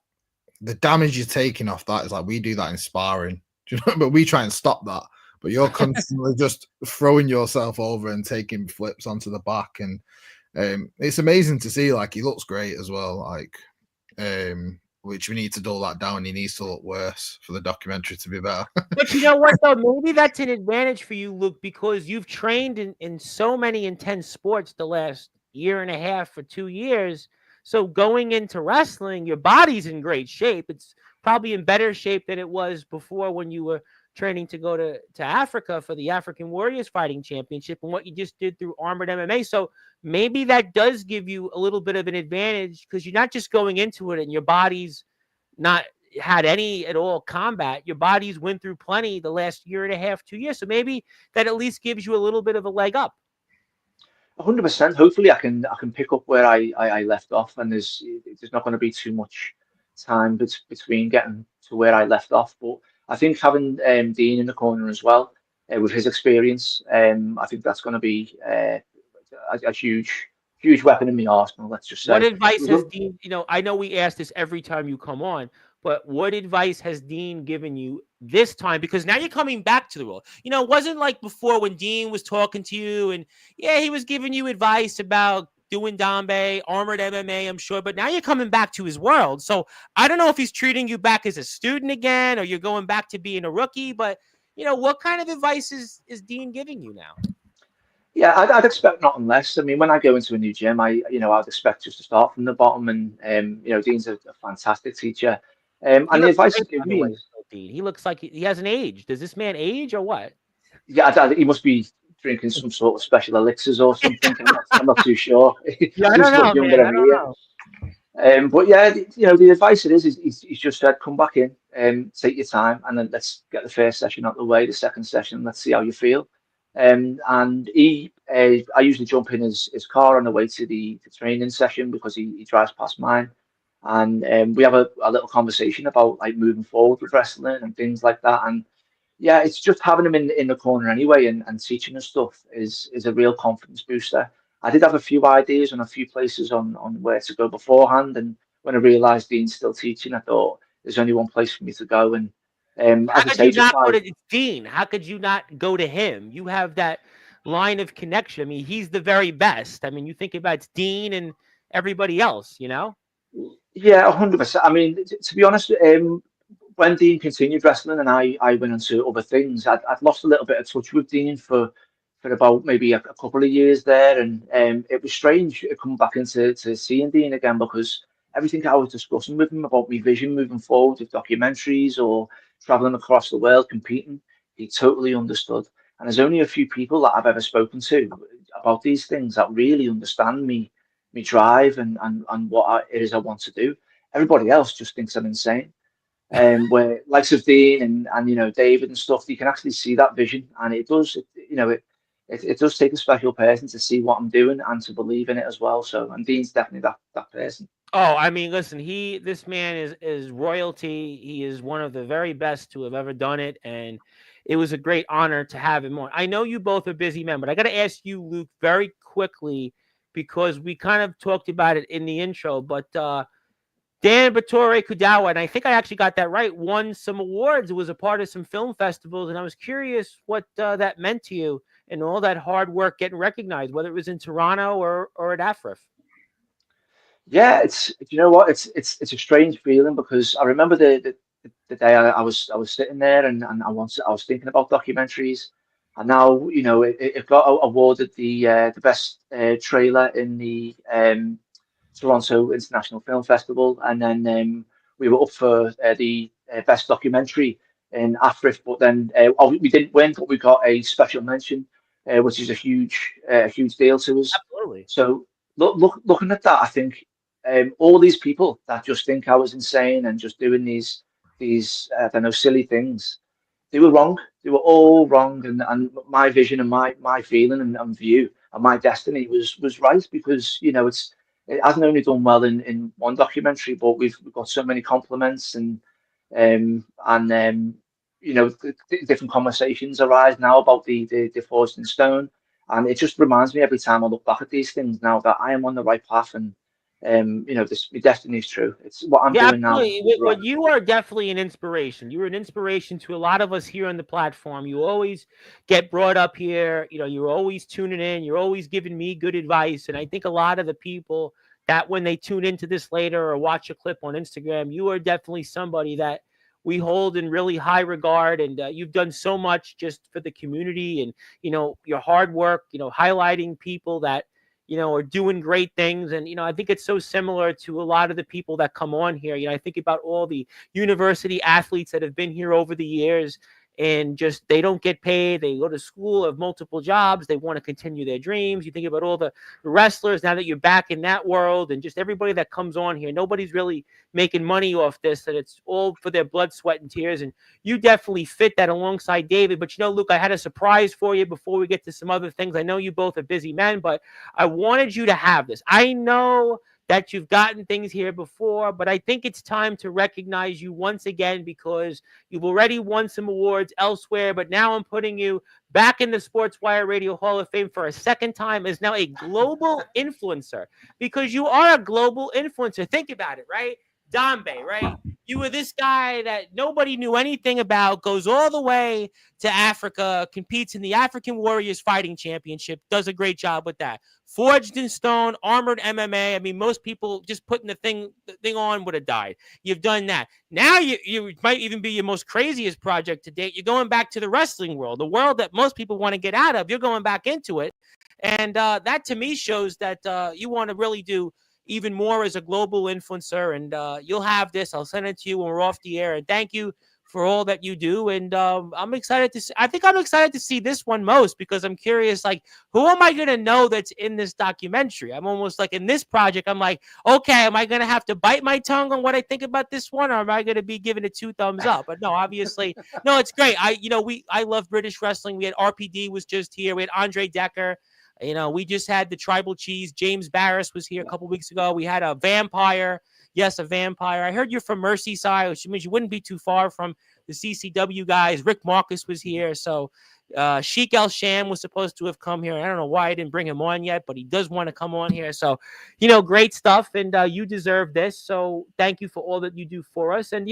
S3: the damage you're taking off that is like we do that in sparring, do you know? But we try and stop that. But you're constantly just throwing yourself over and taking flips onto the back, and it's amazing to see. Like, he looks great as well. Like, which we need to dull that down. He needs to look worse for the documentary to be better.
S1: But you know what, though? Maybe that's an advantage for you, Luke, because you've trained in so many intense sports the last year and a half or 2 years. So going into wrestling, your body's in great shape. It's probably in better shape than it was before when you were training to go to Africa for the African Warriors Fighting Championship and what you just did through Armored MMA. So maybe that does give you a little bit of an advantage because you're not just going into it and your body's not had any at all combat. Your body's went through plenty the last year and a half, 2 years. So maybe that at least gives you a little bit of a leg up.
S2: 100%. Hopefully I can pick up where I left off, and there's not going to be too much time between getting to where I left off. But I think having Dean in the corner as well, with his experience, I think that's going to be a huge weapon in the arsenal. Let's just say.
S1: What advice has Dean? I know we ask this every time you come on, but what advice has Dean given you this time? Because now you're coming back to the role. It wasn't like before when Dean was talking to you and he was giving you advice about doing Dambe, Armored MMA, I'm sure. But now you're coming back to his world. So I don't know if he's treating you back as a student again or you're going back to being a rookie. But, what kind of advice is Dean giving you now?
S2: Yeah, I'd expect nothing less. I mean, when I go into a new gym, I'd expect just to start from the bottom. And, Dean's a fantastic teacher. And the advice he's given me is...
S1: Dean. He looks like he hasn't aged. Does this man age or what?
S2: Yeah, he must be drinking some sort of special elixirs or something. I'm not too sure.
S1: Yeah, I don't know, man. I don't know.
S2: But yeah, the advice it is he's just said, come back in, take your time, and then let's get the first session out of the way. The second session, let's see how you feel. And I usually jump in his car on the way to the training session because he drives past mine, and we have a little conversation about like moving forward with wrestling and things like that. And yeah, it's just having him in the corner anyway and teaching us stuff is a real confidence booster. I did have a few ideas and a few places on where to go beforehand, and when I realised Dean's still teaching, I thought there's only one place for me to go. And
S1: how could you not go to Dean? How could you not go to him? You have that line of connection. I mean, he's the very best. I mean, you think about it's Dean and everybody else,
S2: Yeah, 100%. I mean, to be honest, when Dean continued wrestling and I went into other things, I'd lost a little bit of touch with Dean for about maybe a couple of years there, and it was strange coming back into seeing Dean again because everything I was discussing with him about my vision moving forward with documentaries or traveling across the world competing, he totally understood. And there's only a few people that I've ever spoken to about these things that really understand me drive and what it is I want to do. Everybody else just thinks I'm insane. Where likes of Dean and David and stuff, you can actually see that vision, and it does take a special person to see what I'm doing and to believe in it as well. So, and Dean's definitely that person.
S1: Oh, I mean, listen, this man is royalty. He is one of the very best to have ever done it, and it was a great honor to have him on. I know you both are busy men, but I got to ask you, Luke, very quickly, because we kind of talked about it in the intro, but Dan Battore Kudawa, and I think I actually got that right, won some awards. It was a part of some film festivals, and I was curious what that meant to you and all that hard work getting recognized, whether it was in Toronto or at AFRIF.
S2: Yeah, it's a strange feeling because I remember the the day I was sitting there and I was thinking about documentaries, and now it got awarded the best trailer in the Toronto International Film Festival, and then we were up for the best documentary in AFRIF, but then we didn't win, but we got a special mention, which is a huge deal to us.
S1: Absolutely.
S2: So looking at that, I think all these people that just think I was insane and just doing these I don't know, silly things, they were wrong. They were all wrong, and my vision and my feeling and view and my destiny was right, because it hasn't only done well in one documentary, but we've got so many compliments and different conversations arise now about the Forged in Stone, and it just reminds me every time I look back at these things now that I am on the right path, and my destiny is true. It's what I'm doing
S1: absolutely.
S2: now.
S1: Well, you are definitely an inspiration. You are an inspiration to a lot of us here on the platform. You always get brought up here. You're always tuning in. You're always giving me good advice. And I think a lot of the people that when they tune into this later or watch a clip on Instagram, you are definitely somebody that we hold in really high regard. And you've done so much just for the community and, your hard work, highlighting people that, are doing great things. And, I think it's so similar to a lot of the people that come on here. I think about all the university athletes that have been here over the years and just they don't get paid. They go to school, have multiple jobs. They want to continue their dreams. You think about all the wrestlers now that you're back in that world and just everybody that comes on here. Nobody's really making money off this, and it's all for their blood, sweat, and tears. And you definitely fit that alongside David. But, Luke, I had a surprise for you before we get to some other things. I know you both are busy men, but I wanted you to have this. I know that you've gotten things here before, but I think it's time to recognize you once again because you've already won some awards elsewhere, but now I'm putting you back in the Sportswire Radio Hall of Fame for a second time as now a global influencer, because you are a global influencer. Think about it, right? Dambe, right? You were this guy that nobody knew anything about, goes all the way to Africa, competes in the African Warriors Fighting Championship, does a great job with that. Forged in Stone, Armored MMA. I mean, most people just putting the thing on would have died. You've done that. Now you might even be your most craziest project to date. You're going back to the wrestling world, the world that most people want to get out of. You're going back into it. And that to me shows that you want to really do even more as a global influencer, and you'll have this. I'll send it to you when we're off the air. And thank you for all that you do. And I'm excited to see, I think I'm excited to see this one most because I'm curious, like, who am I going to know that's in this documentary? I'm almost like in this project, I'm like, okay, am I going to have to bite my tongue on what I think about this one? Or am I going to be giving it 2 thumbs up? But no, obviously, no, it's great. I love British wrestling. We had RPD was just here. We had Andre Decker. We just had the Tribal Cheese. James Barris was here a couple weeks ago. We had a vampire. Yes, a vampire. I heard you're from Merseyside, which means you wouldn't be too far from the CCW guys. Rick Marcus was here. So Sheik El Sham was supposed to have come here. I don't know why I didn't bring him on yet, but he does want to come on here. So, great stuff. And you deserve this. So thank you for all that you do for us. And,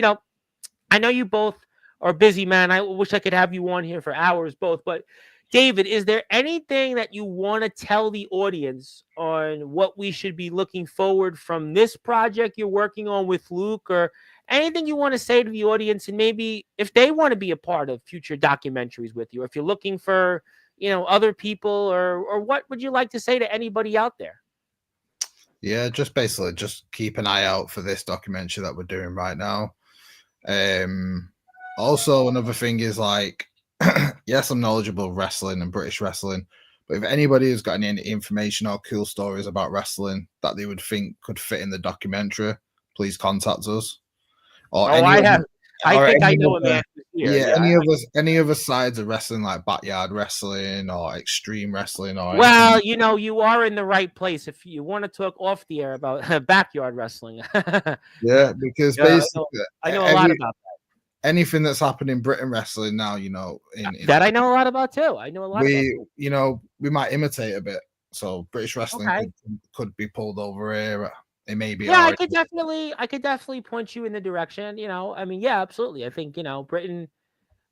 S1: I know you both are busy, man. I wish I could have you on here for hours both, but David, is there anything that you want to tell the audience on what we should be looking forward from this project you're working on with Luke, or anything you want to say to the audience, and maybe if they want to be a part of future documentaries with you, if you're looking for, other people, or what would you like to say to anybody out there?
S3: Yeah, just basically just keep an eye out for this documentary that we're doing right now. Also, another thing is like, yes, I'm knowledgeable of wrestling and British wrestling, but if anybody has got any information or cool stories about wrestling that they would think could fit in the documentary, please contact us. Or
S1: I think I know a man here.
S3: Yeah, any other sides of wrestling, like backyard wrestling or extreme wrestling, or
S1: well, anything. You are in the right place if you want to talk off the air about backyard wrestling.
S3: Yeah, because basically,
S1: I know a lot about that.
S3: Anything that's happened in Britain wrestling now,
S1: that I know a lot about too. I know a lot.
S3: We might imitate a bit. So British wrestling could be pulled over here. It may be.
S1: Yeah, I could definitely point you in the direction. Yeah, absolutely. I think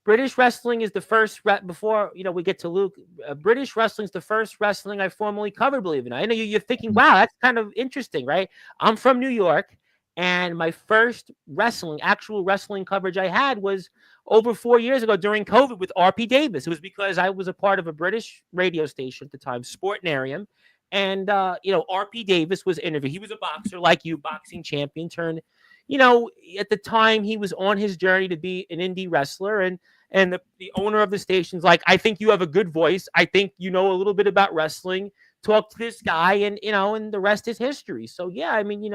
S1: British wrestling is the first before we get to Luke. British wrestling is the first wrestling I formally covered. Believe it or not. I know you're thinking, wow, that's kind of interesting, right? I'm from New York. And my first actual wrestling coverage I had was over 4 years ago during COVID with RP Davis. It was because I was a part of a British radio station at the time, Sportnarium. And, RP Davis was interviewed. He was a boxer like you, boxing champion turned, at the time he was on his journey to be an indie wrestler. And the owner of the station's like, I think you have a good voice. I think you know a little bit about wrestling. Talk to this guy, and the rest is history. So, yeah, I mean,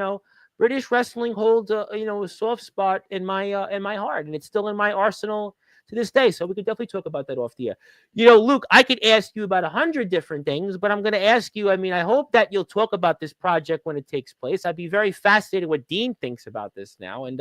S1: British wrestling holds a soft spot in my heart, and it's still in my arsenal to this day. So we could definitely talk about that off the air. Luke, I could ask you about 100 different things, but I'm going to ask you. I mean, I hope that you'll talk about this project when it takes place. I'd be very fascinated what Dean thinks about this now. And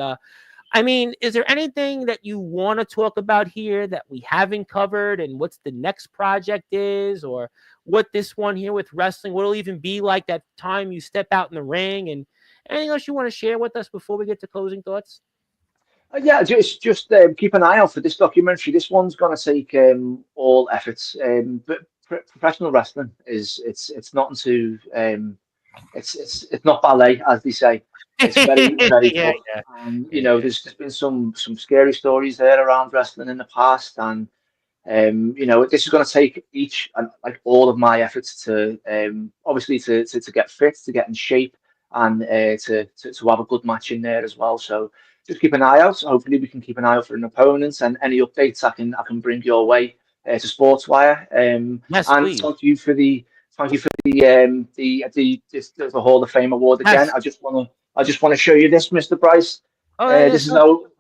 S1: I mean, is there anything that you want to talk about here that we haven't covered, and what's the next project is, or what this one here with wrestling, what'll even be like that time you step out in the ring, and anything else you want to share with us before we get to closing thoughts?
S2: Yeah, just keep an eye out for this documentary. This one's going to take all efforts. But professional wrestling it's not into it's not ballet, as they say. It's very very
S1: Yeah,
S2: tough.
S1: yeah,
S2: And
S1: yeah.
S2: there's been some scary stories there around wrestling in the past, and this is going to take each and like all of my efforts to obviously to get fit, to get in shape, and to have a good match in there as well. So just keep an eye out. Hopefully, we can keep an eye out for an opponent, and any updates I can bring your way to Sportswire.
S1: Yes,
S2: And
S1: please.
S2: thank you for the Hall of Fame award again.
S1: Yes.
S2: I just want to show you this, Mr. Bryce.
S1: Oh, yeah, yeah.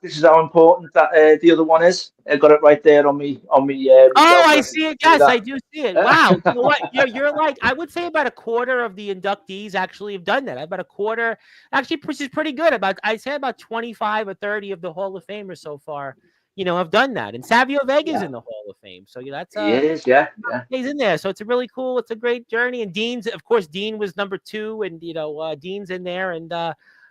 S2: This is how important that the other one is. I got it right there on me
S1: Oh,
S2: shelf.
S1: I
S2: I
S1: see it.
S2: see
S1: Yes, I
S2: that.
S1: do see it. Wow. You know what? You're like, I would say about a quarter of the inductees actually have done that. About a quarter, actually, which is pretty good. I'd say about 25 or 30 of the Hall of Famers so far, have done that. And Savio Vega's
S2: Yeah,
S1: in the Hall of Fame. So that's
S2: he is. Yeah, yeah.
S1: he's in there. So it's it's a great journey. And of course, Dean was number 2, and Dean's in there, and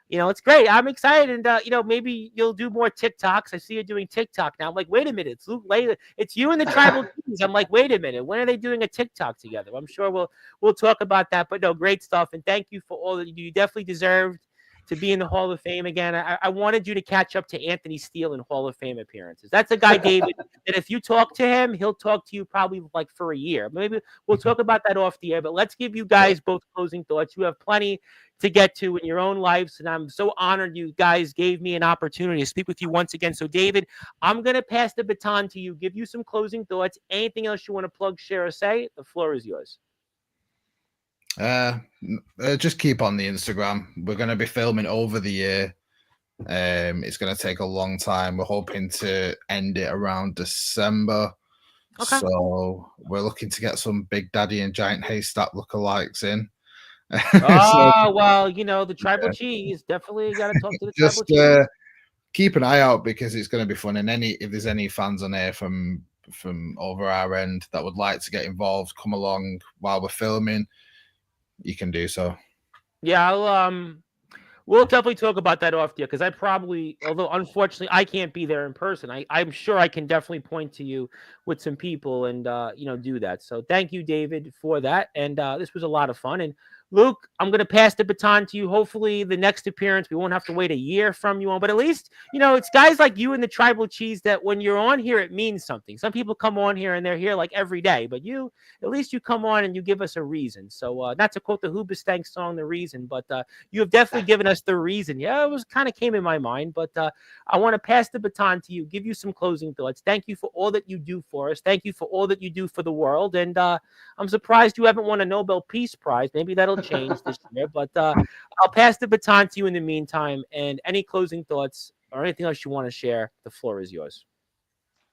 S1: it's great. I'm excited, and maybe you'll do more TikToks. I see you're doing TikTok now. I'm like, wait a minute, it's Luke Leyland. It's you and the Tribal Teams. I'm like, wait a minute, when are they doing a TikTok together? I'm sure we'll talk about that. But no, great stuff, and thank you for all that you do. You definitely deserved to be in the Hall of Fame again. I wanted you to catch up to Anthony Steele in Hall of Fame appearances. That's a guy, David, that if you talk to him, he'll talk to you probably like for a year. Maybe we'll talk about that off the air, but let's give you guys both closing thoughts. You have plenty to get to in your own lives, and I'm so honored you guys gave me an opportunity to speak with you once again. So, David, I'm going to pass the baton to you, give you some closing thoughts. Anything else you want to plug, share, or say? The floor is yours.
S3: Just keep on the Instagram. We're going to be filming over the year. It's going to take a long time. We're hoping to end it around December. Okay. So we're looking to get some Big Daddy and Giant Haystack lookalikes in.
S1: Oh, well, the Tribal Cheese. Definitely got to talk to the Tribal Cheese.
S3: Keep an eye out, because it's going to be fun. And if there's any fans on here from over our end that would like to get involved, come along while we're filming, you can do so.
S1: Yeah, we'll definitely talk about that off the air, because I probably, although unfortunately I can't be there in person, I'm sure I can definitely point to you with some people and do that. So thank you, David, for that. And this was a lot of fun. And Luke, I'm going to pass the baton to you. Hopefully the next appearance, we won't have to wait a year from you on, but at least, it's guys like you and the Tribal Cheese that when you're on here, it means something. Some people come on here and they're here like every day, but at least you come on and you give us a reason. So not to quote the Hoobastank song, The Reason, but you have definitely given us the reason. Yeah, it was kind of came in my mind, but I want to pass the baton to you, give you some closing thoughts. Thank you for all that you do for us. Thank you for all that you do for the world. And I'm surprised you haven't won a Nobel Peace Prize. Maybe that'll change this year, but I'll pass the baton to you in the meantime. And any closing thoughts or anything else you want to share, the floor is yours.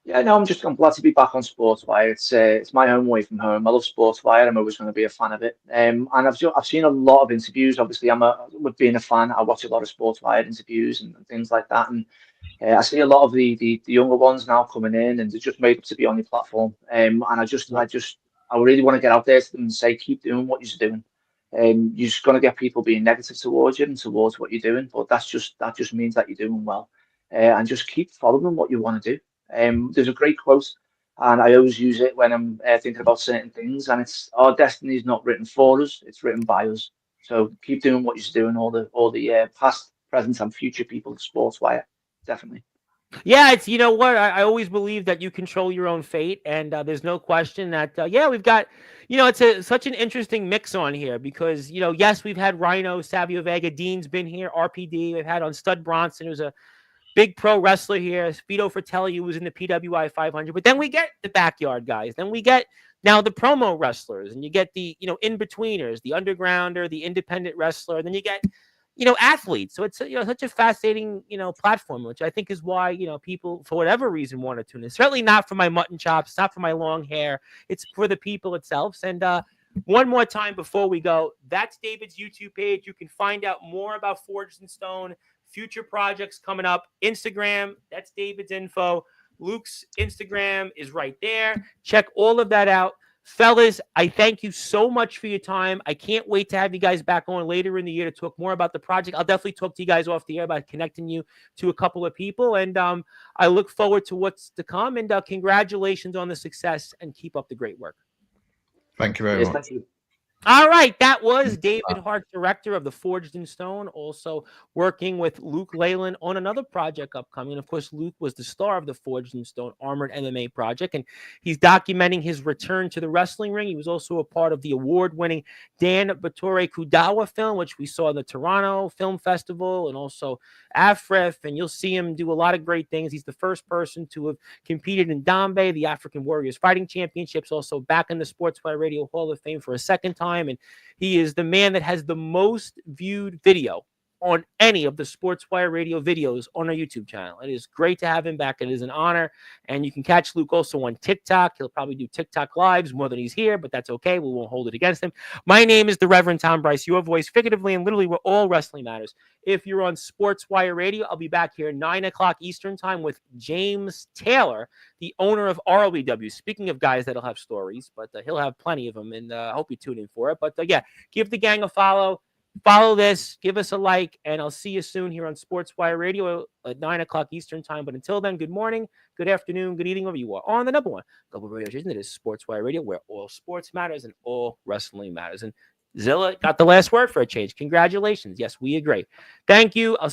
S2: Yeah, no, I'm glad to be back on Sportswire. It's my home away from home. I love Sportswire. I'm always going to be a fan of it. And I've seen a lot of interviews. Obviously, with being a fan, I watch a lot of Sportswire interviews and things like that. And I see a lot of the younger ones now coming in, and they're just made up to be on the platform. And I really want to get out there to them and say, keep doing what you're doing. You're just going to get people being negative towards you and towards what you're doing, but that just means that you're doing well. And just keep following what you want to do. There's a great quote, and I always use it when I'm thinking about certain things, and it's our destiny is not written for us, it's written by us. So keep doing what you're doing, all the past, present and future people of Sportswire. Definitely.
S1: Yeah, it's you know what I always believe that you control your own fate, and there's no question that yeah we've got it's such an interesting mix on here because yes we've had Rhino, Savio Vega, Dean's been here, RPD, we've had on Stud Bronson, who's a big pro wrestler here, Vito Fratelli, who was in the PWI 500, but then we get the backyard guys, then we get now the promo wrestlers, and you get the in betweeners, the undergrounder, the independent wrestler, and then you get athletes. So it's such a fascinating platform, which I think is why people for whatever reason want to tune in. Certainly not for my mutton chops, not for my long hair. It's for the people itself. And one more time before we go, that's David's YouTube page. You can find out more about Forged in Stone, future projects coming up. Instagram, that's David's info. Luke's Instagram is right there. Check all of that out. Fellas, I thank you so much for your time. I can't wait to have you guys back on later in the year to talk more about the project. I'll definitely talk to you guys off the air about connecting you to a couple of people. And I look forward to what's to come. And congratulations on the success and keep up the great work.
S3: Thank you very much.
S2: Thank you.
S1: All right, that was David Harte, director of the Forged in Stone, also working with Luke Leyland on another project upcoming. And of course, Luke was the star of the Forged in Stone Armored MMA project, and he's documenting his return to the wrestling ring. He was also a part of the award-winning Dan Battore Kudawa film, which we saw in the Toronto Film Festival, and also AFREF, and you'll see him do a lot of great things. He's the first person to have competed in Dambe, the African Warriors Fighting Championships, also back in the Sportswire Radio Hall of Fame for a second time. And he is the man that has the most viewed video on any of the Sportswire Radio videos on our YouTube channel. It is great to have him back. It is an honor. And you can catch Luke also on TikTok. He'll probably do TikTok lives more than he's here, but that's okay. We won't hold it against him. My name is the Reverend Tom Bryce, your voice figuratively and literally where all wrestling matters. If you're on Sportswire Radio, I'll be back here 9 o'clock Eastern time with James Taylor, the owner of ROEW. Speaking of guys that'll have stories, but he'll have plenty of them, and I hope you tune in for it. But yeah, give the gang a follow. Follow this, give us a like, and I'll see you soon here on Sportswire Radio at 9 o'clock Eastern time. But until then, good morning, good afternoon, good evening, wherever you are on the number one global radio station. It is Sportswire Radio, where all sports matters and all wrestling matters. And Zilla got the last word for a change. Congratulations. Yes, we agree. Thank you. I'll